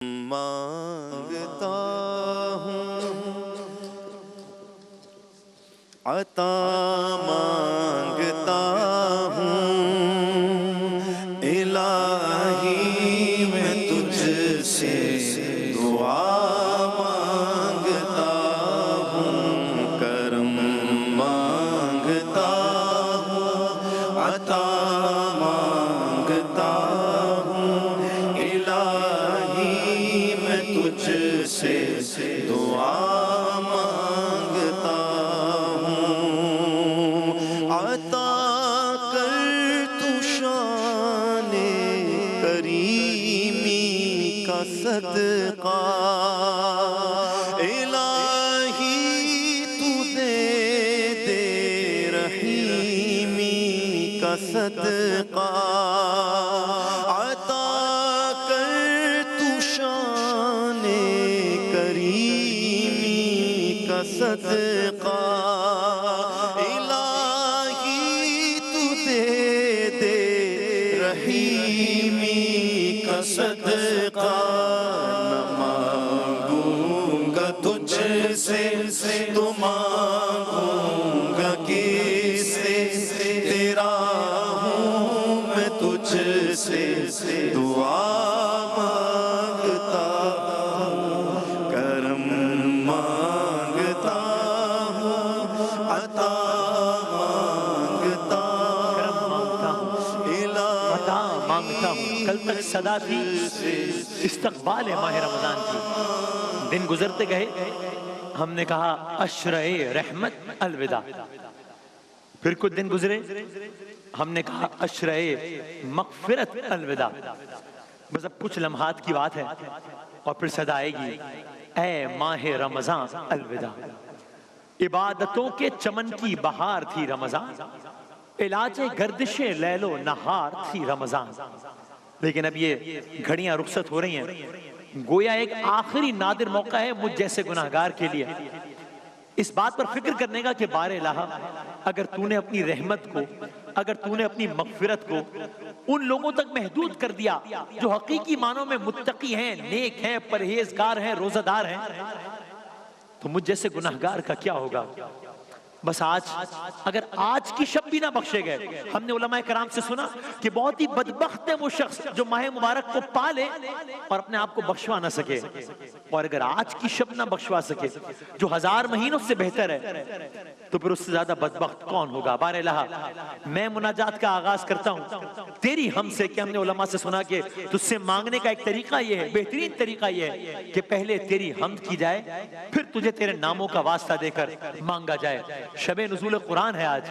مانگتا ہوں عطا مانگتا ہوں الہی میں تجھ سے دعا مانگتا ہوں کرم مانگتا ہوں عطا مانگتا ہوں الہی میں تجھ سے دعا مانگتا ہوں عطا کر تو شان کریمی کا صدقہ الہی تو دے دے رحیمی کا صدقہ عطا کر تو شان کریمی کا صدقہ الہی تو دے دے رحیمی کا صدقہ نہ مانگوں گا تجھ سے تو مانگوں گا کس سے تیرا ہوں میں تجھ سے دعا مانگتا ہوں کرم مانگتا ہوں عطا مانگتا عطا مانگتا ہوں. کل تک صدا تھی استقبال ماہ رمضان کی. دن گزرتے گئے، ہم نے کہا عشرۂ رحمت الوداع. پھر کچھ دن گزرے، ہم نے کہا عشرۂ مغفرت الوداع. بس اب کچھ لمحات کی بات ہے اور پھر صدا آئے گی اے ماہ رمضان الوداع. عبادتوں کے چمن کی بہار تھی رمضان، علاج گردش لیل و نہار تھی رمضان. لیکن اب یہ گھڑیاں رخصت ہو رہی ہیں، گویا ایک آخری نادر موقع ہے مجھ جیسے گناہگار کے لیے اس بات پر فکر کرنے کا کہ بار الہ، اگر تو نے اپنی رحمت کو، اگر تو نے اپنی مغفرت کو ان لوگوں تک محدود کر دیا جو حقیقی معنوں میں متقی ہیں، نیک ہیں، پرہیزگار ہیں، روزہ دار ہیں، تو مجھ جیسے گناہگار کا کیا ہوگا؟ بس آج اگر آج کی شب بھی نہ بخشے گئے، ہم نے علماء کرام سے سنا کہ بہت ہی بدبخت ہے وہ شخص جو ماہ مبارک کو پالے اور اپنے آپ کو بخشوا نہ سکے. اور اگر آج کی شب نہ بخشوا سکے جو 1000 مہینوں سے بہتر ہے، تو پھر اس سے زیادہ بدبخت کون ہوگا؟ بار الہ، میں مناجات کا آغاز کرتا ہوں تیری ہم سے کہ ہم نے علماء سے سنا کہ تجھ سے مانگنے کا ایک طریقہ یہ ہے، بہترین طریقہ یہ ہے کہ پہلے تیری حمد کی جائے، پھر تجھے تیرے ناموں کا واسطہ دے کر مانگا جائے. شب نزول قرآن ہے آج.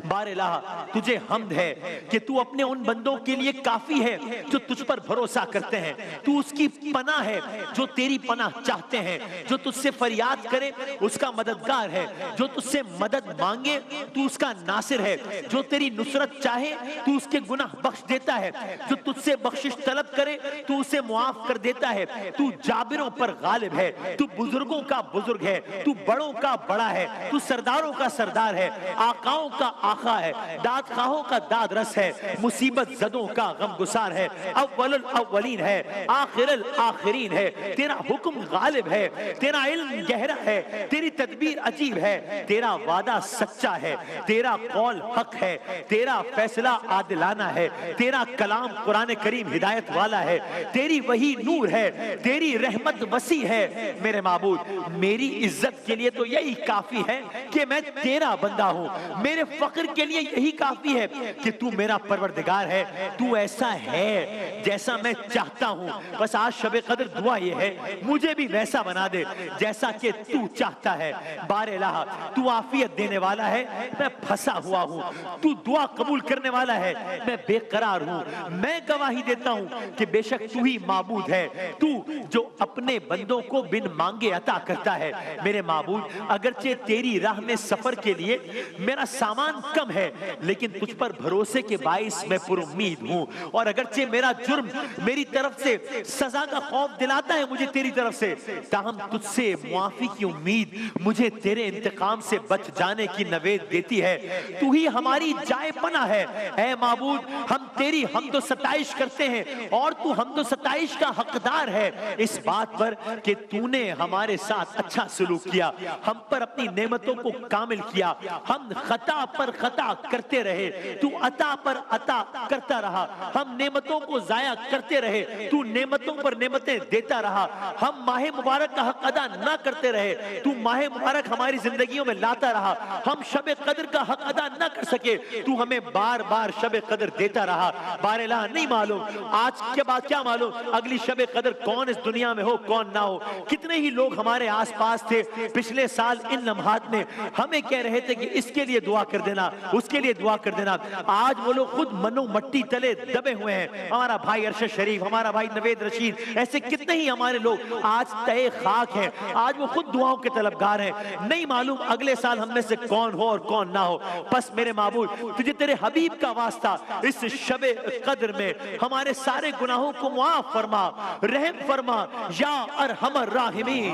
بار الہ تجھے حمد ہے کہ تو اپنے ان بندوں کے لیے کافی ہے جو تجھ پر بھروسہ کرتے ہیں. تو اس کی پناہ ہے جو تیری پناہ چاہتے ہیں. جو تجھ سے فریاد کرے اس کا مددگار ہے. جو تجھ سے مدد مانگے تو اس کا ناصر ہے. جو تیری نصرت چاہے تو اس کے گناہ بخش دیتا ہے. جو تجھ سے بخشش طلب کرے تو اسے معاف کر دیتا ہے. تو جابروں پر غالب ہے. تو بزرگوں کا بزرگ ہے. تو بڑوں کا بڑا ہے. تو سرداروں کا سردار ہے. آقاؤں کا آقا ہے. داد خواہوں کا داد رس ہے. مصیبت زدوں کا غم گسار ہے. اول الاولین ہے، آخر الآخرین ہے. تیرا حکم غالب ہے، تیرا علم گہرا ہے، تیری تدبیر عجیب ہے. تیرا وعدہ سچا ہے، تیرا قول حق ہے، تیرا فیصلہ عادلانہ ہے. تیرا کلام قرآن کریم ہدایت والا ہے. تیری وحی نور ہے، تیری رحمت وسیع ہے. میرے معبود، میری عزت کے لیے تو یہی کافی ہے کہ میں تیرا بندہ ہوں. میرے فقر کے لیے یہی کافی ہے کہ تو میرا پروردگار ہے. تو ایسا ہے جیسا میں چاہتا ہوں. بس آج شب قدر دعا یہ ہے مجھے بھی ویسا بنا دے جیسا کہ تو چاہتا ہے. بار الہ تو عافیت دینے والا ہے، میں پھنسا ہوا ہوں. تو دعا قبول کرنے والا ہے، میں بے قرار ہوں. میں گواہی دیتا ہوں کہ بے شک تو ہی معبود ہے، تو جو اپنے بندوں کو بن مانگے عطا کرتا ہے. میرے معبود، اگرچہ تیری راہ میں سفر سفر کے لیے میرا سامان کم ہے، لیکن تجھ پر بھروسے کے باعث میں پر امید ہوں، اور اگرچہ میرا جرم میری طرف سے سزا کا خوف دلاتا ہے مجھے تیری طرف سے، تاہم تجھ سے معافی کی امید مجھے تیرے انتقام سے بچ جانے کی نوید دیتی ہے۔ تو ہی ہماری جائے پناہ ہے، اے معبود ہم تیری حمد و ستائش کرتے ہیں، اور تو حمد و ستائش کا حقدار ہے اس بات پر کہ تو نے ہمارے ساتھ اچھا سلوک کیا، ہم پر اپنی نعمتوں کو کامل کیا، ہم خطا پر خطا کرتے رہے، تو عطا پر عطا کرتا رہا، ہم نعمتوں کو ضائع کرتے رہے، تو نعمتوں پر نعمتیں دیتا رہا، ہم ماہ مبارک کا حق ادا نہ کرتے رہے، تو ماہ مبارک ہماری زندگیوں میں لاتا رہا، ہم شب قدر کا حق ادا نہ کر سکے، تو ہمیں بار بار شب قدر دیتا رہا۔ بار الہ نہیں معلوم آج کے بعد کیا معلوم اگلی شب قدر کون اس دنیا میں ہو کون نہ ہو۔ کتنے ہی لوگ ہمارے آس پاس تھے پچھلے سال ان لمحات میں ہمیں کہہ رہے تھے کہ اس کے لیے دعا کر دینا، اس کے لیے دعا کر دینا، آج وہ لوگ خود منو مٹی تلے دبے ہوئے ہیں۔ ہمارا بھائی ارشد شریف، ہمارا بھائی نوید رشید، ایسے کتنے ہی ہمارے لوگ آج تہے خاک ہیں، آج وہ خود دعاؤں کے طلبگار ہیں، نہیں معلوم اگلے سال ہم میں سے کون ہو اور کون نہ ہو۔ بس میرے معبود تجھے تیرے حبیب کا واسطہ اس شب قدر میں ہمارے سارے گناہوں کو معاف فرما، رحم فرما یا ارحم الراحمین،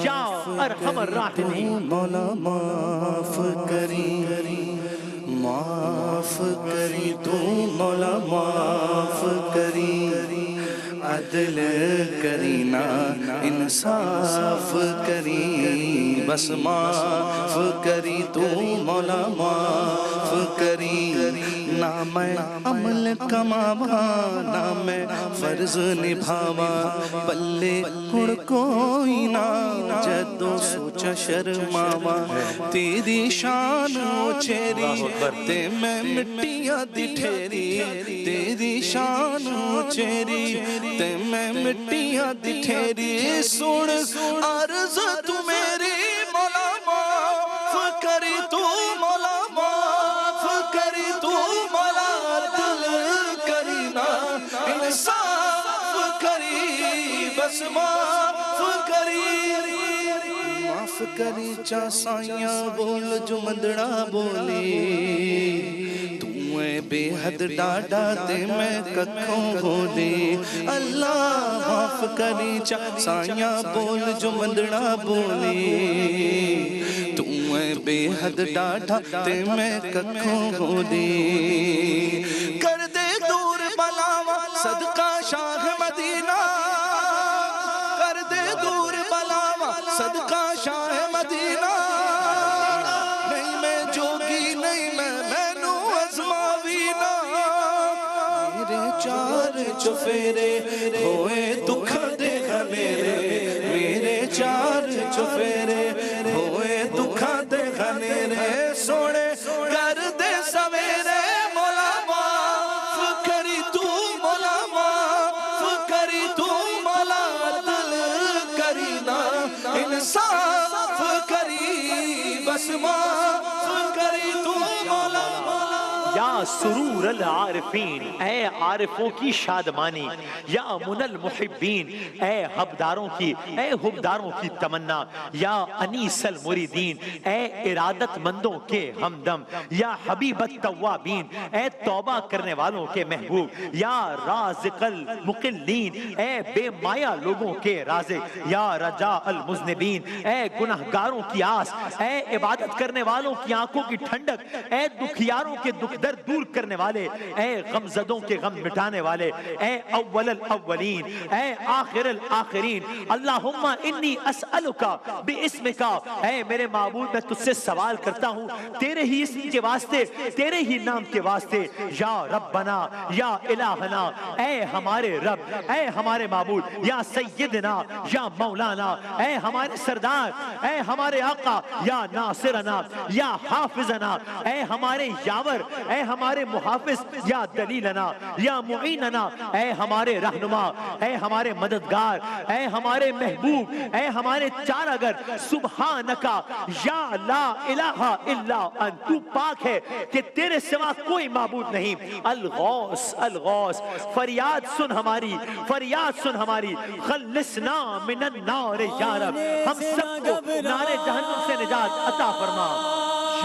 یا ارحم الراحمین۔ مولا معاف کری، معاف کری تو مولا معاف کری، عدل کری نا انصاف کری، بس معاف کری تو مولا معاف کری، نہ میں عمل کماوا نہ میں فرض نبھاوا، پلے اڑ کوئی نہ جدو سوچا شرماوا، تیری شان اچھیری تے میں مٹیاں دی ٹھیری، تیری شان اچھیری تے میں مٹیاں دی ٹھیری، سن عرض تو میری مولا معاف کری تو مولا معاف کری تو مولا، دل کری نا انصاف کری، بس معاف کری، معاف کری چا سائیاں بول جو مندڑا بولی، بے حد ڈاڈا تے میں ککھوں بولی، اللہ معاف کری چا سائیاں بول جو مندڑا بولی، تو بے حد ڈاڈا تے میں ککھوں بولی، کر دے دور بلاوا صدقہ شاہ مدینہ، کر دے دور بلاوا صدقہ شاہ مدینہ، نہیں میں جوگی نہیں میں چار چفیرے ہوئے دکھ دے گھنیرے، میرے چار چفیرے ہوئے دکھ دے گھنیرے، سوڑے کر دے سویرے، مولا معاف کری تو مولا معاف کری تو مولا، دل کری نا انصاف کری، بس معاف کری تو مولا۔ یا سرور العارفین، اے عارفوں کی شادمانی، یا من المحبین، اے حبداروں کی، اے حبداروں کی تمنا، یا انیس المریدین، اے ارادت مندوں کے ہمدم، یا حبیب التوابین، اے توبہ کرنے والوں کے محبوب، یا رازق المقلین، اے بے مایا لوگوں کے رازق، یا رجاء المذنبین، اے گناہگاروں کی آس، اے عبادت کرنے والوں کی آنکھوں کی ٹھنڈک، اے دکھیاروں کے دکھ درد دور کرنے والے، اے غمزدوں کے غم مٹانے والے، اے اول الاولین، اے آخر الاخرین، اللہم انی اسألکا باسمکا، اے میرے معبود میں تجھ سے سوال کرتا ہوں تیرے ہی اسم کے واسطے، تیرے ہی نام کے واسطے، یا ربنا یا الہنا، اے ہمارے رب، اے ہمارے معبود، یا سیدنا یا مولانا، اے ہمارے سردار، اے ہمارے آقا، یا ناصرنا یا حافظنا، اے ہمارے یاور، اے ہمارے محافظ، یا دلیلنا یا معیننا، اے ہمارے رہنما، اے ہمارے مددگار، اے ہمارے محبوب، اے ہمارے چارگر، سبحانکا یا لا الہ الا انت، تو پاک ہے کہ تیرے سوا کوئی معبود نہیں، الغوث الغوث، فریاد سن ہماری، فریاد سن ہماری، خلصنا من النار یا رب، ہم سب کو نار جہنم سے نجات عطا فرما،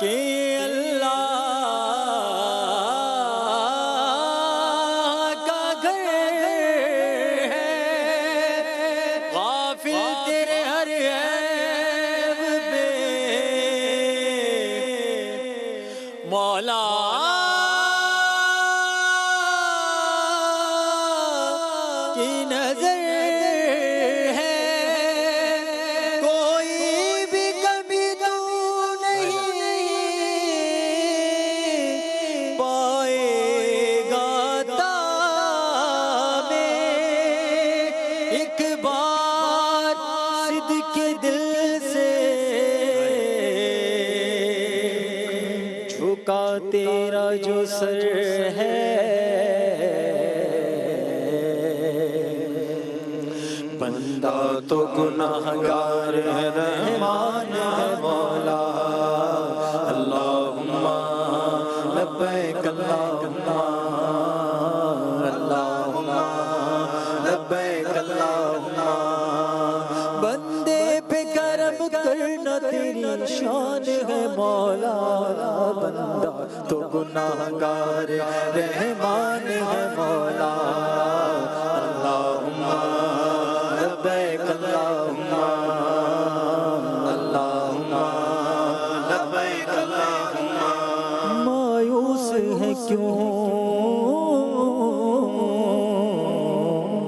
کہ اللہ کا گھر ہے غافل تیرے ہر عیب پہ مولا کی نظر ہے کوئی بھی کبھی تو پائے گا تابے ایک بار صدق کے دل سے جھکا تیرا جو سر ہے بندہ تو گناہگار ہے رحمان ہے مولا اللہم لبیک اللہم اللہم لبیک اللہم بندے پہ کرم کرنا تیری شان ہے مولا بندہ تو گناہگار رحمان ہے مولا اللہم لبیک اللہم اللہم لبیک اللہم مایوس ہے کیوں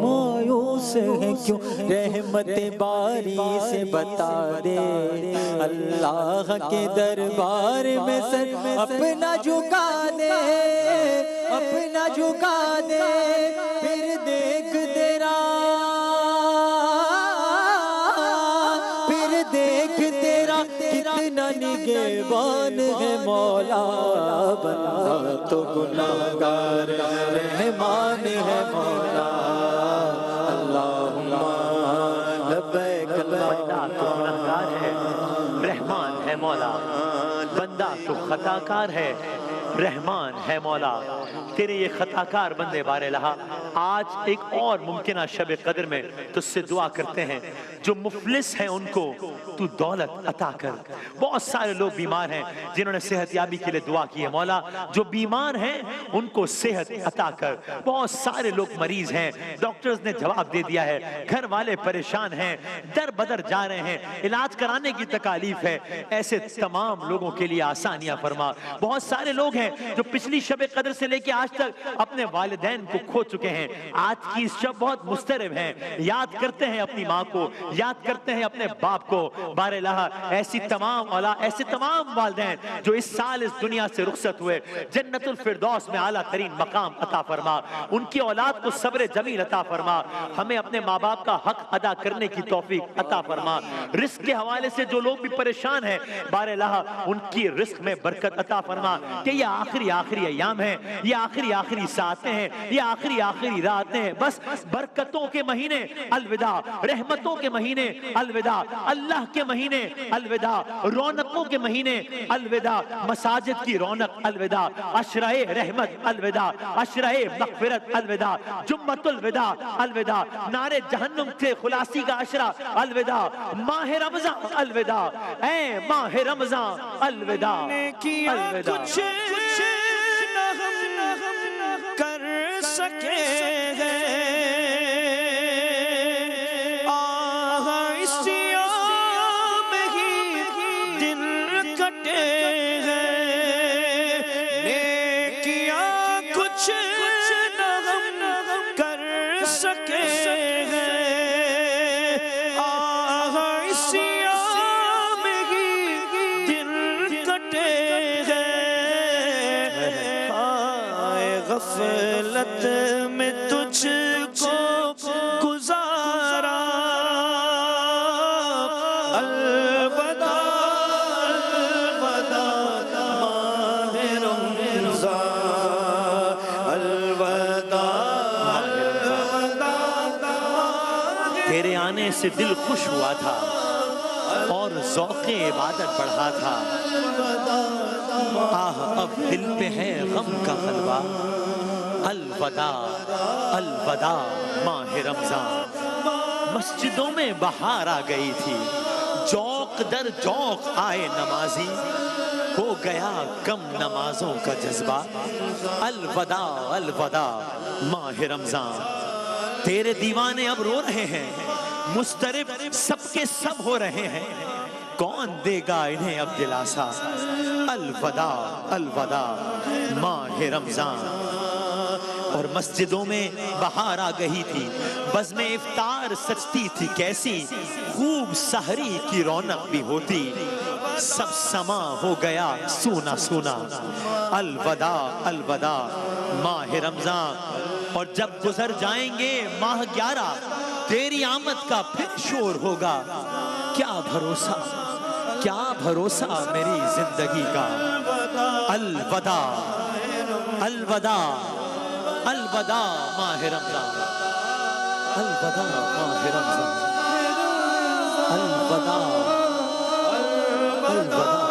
مایوس ہے کیوں رحمت باری سے بتا دے اللہ کے دربار میں سر اپنا جھکا دے اپنا جھکا دے پھر دیکھ تیرا پھر دیکھ تیرا کتنا نگہبان ہے مولا بندہ تو گناہگار رحمان ہے مولا اللہم لبیک بندہ تو گناہگار ہے رحمان ہے مولا بندہ تو خطاکار ہے رحمان ہے مولا تیرے یہ خطاکار بندے بارے لہا آج ایک اور ممکنہ شب قدر میں تجھ سے دعا کرتے ہیں جو مفلس ہیں ان کو تو دولت عطا کر بہت سارے لوگ بیمار ہیں جنہوں نے صحت یابی کے لیے دعا کی ہے مولا جو بیمار ہیں ان کو صحت عطا کر بہت سارے لوگ مریض ہیں ڈاکٹرز نے جواب دے دیا ہے گھر والے پریشان ہیں در بدر جا رہے ہیں علاج کرانے کی تکالیف ہے ایسے تمام لوگوں کے لیے آسانیاں فرما بہت سارے لوگ ہیں جو پچھلی شب قدر سے لے کے آج تک اپنے والدین کو کھو چکے ہیں آج کی اس شب بہت مضطرب ہیں یاد کرتے ہیں اپنی ماں کو یاد کرتے ہیں اپنے باپ کو بار الہ ایسی تمام اولاد ایسے تمام والدین جو اس سال اس دنیا سے رخصت ہوئے جنت الفردوس میں اعلیٰ ترین مقام عطا فرما ان کی اولاد کو صبر جمیل عطا فرما ہمیں اپنے ماں باپ کا حق ادا کرنے کی توفیق عطا فرما رزق کے حوالے سے جو لوگ بھی پریشان ہیں بار الہ ان کی رزق میں برکت عطا فرما کہ یہ آخری ایام ہیں یہ آخری ساعتیں ہیں یہ آخری راتیں ہیں بس برکتوں کے مہینے الوداع رحمتوں کے مہینے الوداع اللہ کے مہینے الوداع رونقوں کے مہینے الوداع مساجد کی رونق الوداع عشرہ رحمت الوداع عشرہ مغفرت الوداع جمعۃ الوداع الوداع نار جہنم سے خلاصی کا عشرہ الوداع ماہ رمضان الوداع اے ماہ رمضان الوداع الوداع کر سکے ہیں اس یوم ہی دن کٹے ہیں نیکیاں کچھ نہ ہم کر سکے ہیں اس یوم ہی دن کٹے ہیں غفلت میں تجھ کو گزارا الوداع الوداع ماہ رمضان الوداع الوداع تیرے آنے سے دل خوش ہوا تھا اور ذوق عبادت بڑھا تھا اب دل پہ ہے غم کا غلبہ الوداع الوداع ماہ رمضان مسجدوں میں بہار آ گئی تھی، جوق در جوق آئے نمازی، ہو گیا کم نمازوں کا جذبہ، الوداع الوداع ماہ رمضان۔ تیرے دیوانے اب رو رہے ہیں، مضطرب سب کے سب ہو رہے ہیں، کون دے گا انہیں اب دلاسا، الوداع الوداع ماہ رمضان۔ اور مسجدوں میں بہار آ گئی تھی، بزم افطار سجتی تھی کیسی، خوب سحری کی رونق بھی ہوتی، سب سما ہو گیا سونا سونا، الوداع الوداع ماہ رمضان۔ اور جب گزر جائیں گے ماہ 11، تیری آمد کا پھر شور ہوگا، کیا بھروسہ کیا بھروسہ میری زندگی کا، الوداع الوداع الوداع ماہ رمضان، الوداع ماہ رمضان، الوداع الوداع